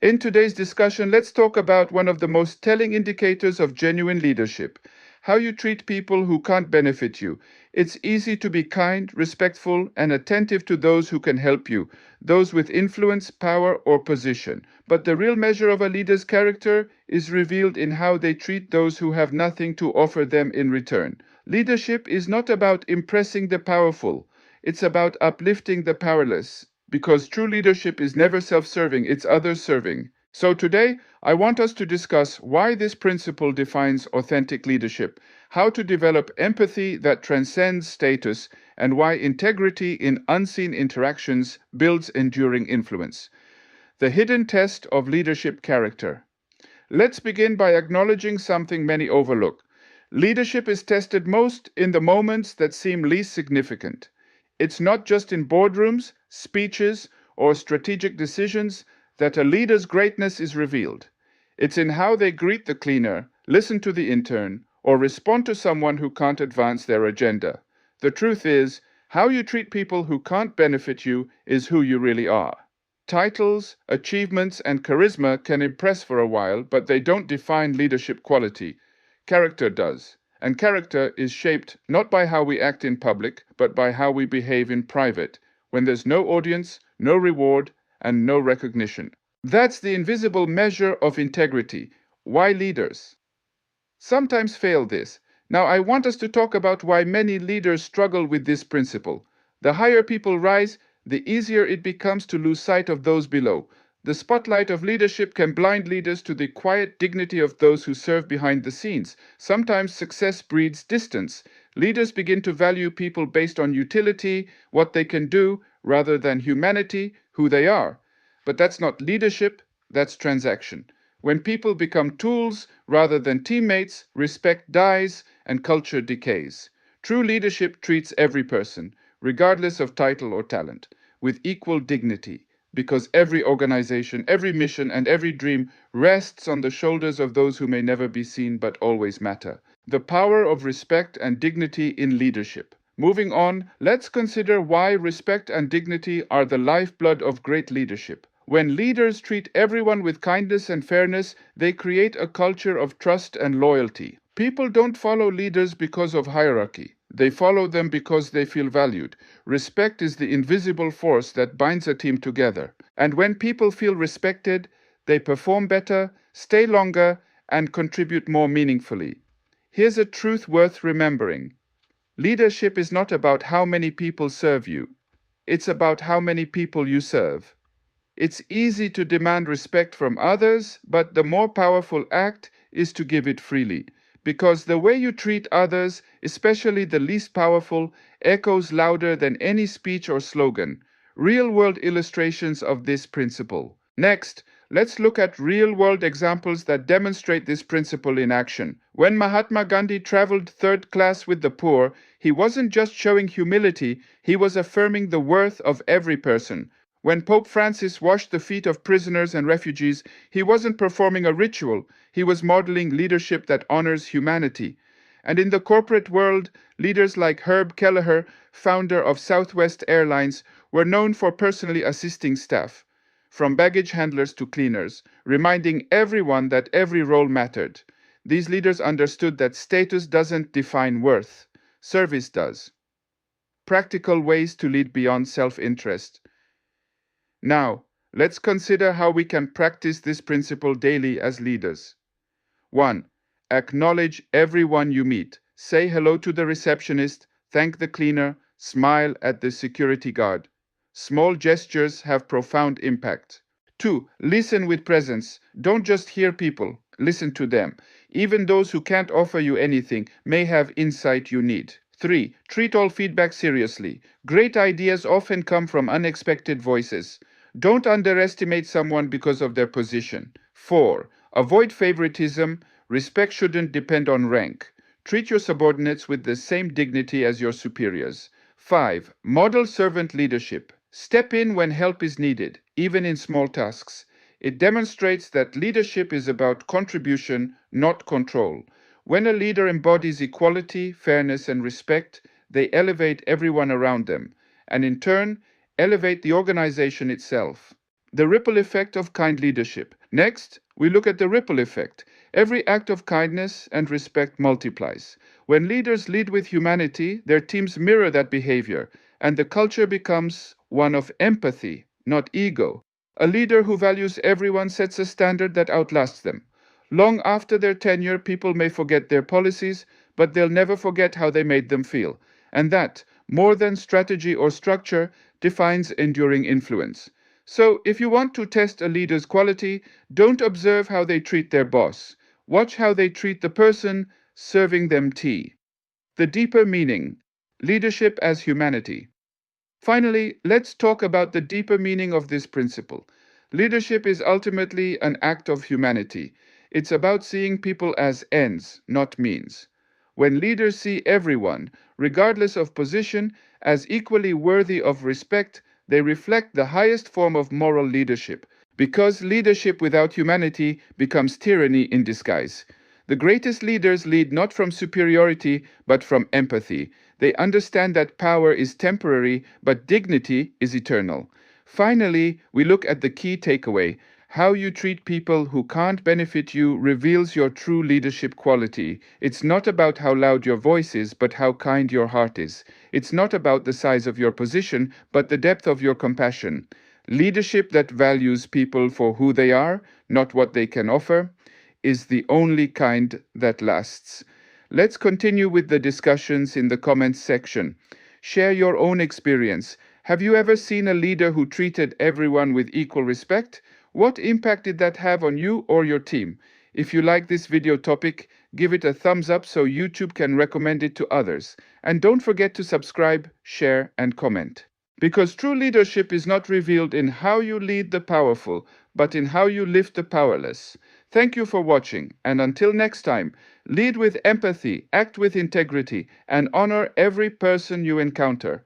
In today's discussion, let's talk about one of the most telling indicators of genuine leadership: how you treat people who can't benefit you. It's easy to be kind, respectful, and attentive to those who can help you, those with influence, power, or position. But the real measure of a leader's character is revealed in how they treat those who have nothing to offer them in return. Leadership is not about impressing the powerful, it's about uplifting the powerless. Because true leadership is never self serving, it's others serving. So today, I want us to discuss why this principle defines authentic leadership, how to develop empathy that transcends status, and why integrity in unseen interactions builds enduring influence. The hidden test of leadership character. Let's begin by acknowledging something many overlook. Leadership is tested most in the moments that seem least significant. It's not just in boardrooms, speeches, or strategic decisions that a leader's greatness is revealed. It's in how they greet the cleaner, listen to the intern, or respond to someone who can't advance their agenda. The truth is, how you treat people who can't benefit you is who you really are. Titles, achievements, and charisma can impress for a while, but they don't define leadership quality. Character does. And character is shaped not by how we act in public, but by how we behave in private, when there's no audience, no reward, and no recognition. That's the invisible measure of integrity. Why leaders sometimes fail this. Now, I want us to talk about why many leaders struggle with this principle. The higher people rise, the easier it becomes to lose sight of those below. The spotlight of leadership can blind leaders to the quiet dignity of those who serve behind the scenes. Sometimes success breeds distance. Leaders begin to value people based on utility, what they can do, rather than humanity, who they are. But that's not leadership, that's transaction. When people become tools rather than teammates, respect dies and culture decays. True leadership treats every person, regardless of title or talent, with equal dignity, because every organization, every mission, and every dream rests on the shoulders of those who may never be seen but always matter. The power of respect and dignity in leadership. Moving on, let's consider why respect and dignity are the lifeblood of great leadership. When leaders treat everyone with kindness and fairness, they create a culture of trust and loyalty. People don't follow leaders because of hierarchy. They follow them because they feel valued. Respect is the invisible force that binds a team together. And when people feel respected, they perform better, stay longer, and contribute more meaningfully. Here's a truth worth remembering. Leadership is not about how many people serve you. It's about how many people you serve. It's easy to demand respect from others, but the more powerful act is to give it freely. Because the way you treat others, especially the least powerful, echoes louder than any speech or slogan. Real-world illustrations of this principle. Next, let's look at real-world examples that demonstrate this principle in action. When Mahatma Gandhi traveled third class with the poor, he wasn't just showing humility, he was affirming the worth of every person. When Pope Francis washed the feet of prisoners and refugees, he wasn't performing a ritual, he was modeling leadership that honors humanity. And in the corporate world, leaders like Herb Kelleher, founder of Southwest Airlines, were known for personally assisting staff, from baggage handlers to cleaners, reminding everyone that every role mattered. These leaders understood that status doesn't define worth, service does. Practical ways to lead beyond self-interest. Now, let's consider how we can practice this principle daily as leaders. 1. Acknowledge everyone you meet. Say hello to the receptionist, thank the cleaner, smile at the security guard. Small gestures have profound impact. 2. Listen with presence. Don't just hear people, listen to them. Even those who can't offer you anything may have insight you need. 3. Treat all feedback seriously. Great ideas often come from unexpected voices. Don't underestimate someone because of their position. 4. Avoid favoritism. Respect shouldn't depend on rank. Treat your subordinates with the same dignity as your superiors. 5. Model servant leadership. Step in when help is needed, even in small tasks. It demonstrates that leadership is about contribution, not control. When a leader embodies equality, fairness, and respect, they elevate everyone around them, and in turn, elevate the organization itself. The ripple effect of kind leadership. Next, we look at the ripple effect. Every act of kindness and respect multiplies. When leaders lead with humanity, their teams mirror that behavior, and the culture becomes one of empathy, not ego. A leader who values everyone sets a standard that outlasts them. Long after their tenure, people may forget their policies, but they'll never forget how they made them feel. And that, more than strategy or structure, defines enduring influence. So, if you want to test a leader's quality, don't observe how they treat their boss. Watch how they treat the person serving them tea. The deeper meaning: leadership as humanity. Finally, let's talk about the deeper meaning of this principle. Leadership is ultimately an act of humanity. It's about seeing people as ends, not means. When leaders see everyone, regardless of position, as equally worthy of respect, they reflect the highest form of moral leadership, because leadership without humanity becomes tyranny in disguise. The greatest leaders lead not from superiority, but from empathy. They understand that power is temporary, but dignity is eternal. Finally, we look at the key takeaway. How you treat people who can't benefit you reveals your true leadership quality. It's not about how loud your voice is, but how kind your heart is. It's not about the size of your position, but the depth of your compassion. Leadership that values people for who they are, not what they can offer, is the only kind that lasts. Let's continue with the discussions in the comments section. Share your own experience. Have you ever seen a leader who treated everyone with equal respect? What impact did that have on you or your team? If you like this video topic, give it a thumbs up so YouTube can recommend it to others. And don't forget to subscribe, share, and comment. Because true leadership is not revealed in how you lead the powerful, but in how you lift the powerless. Thank you for watching, and until next time, lead with empathy, act with integrity, and honor every person you encounter.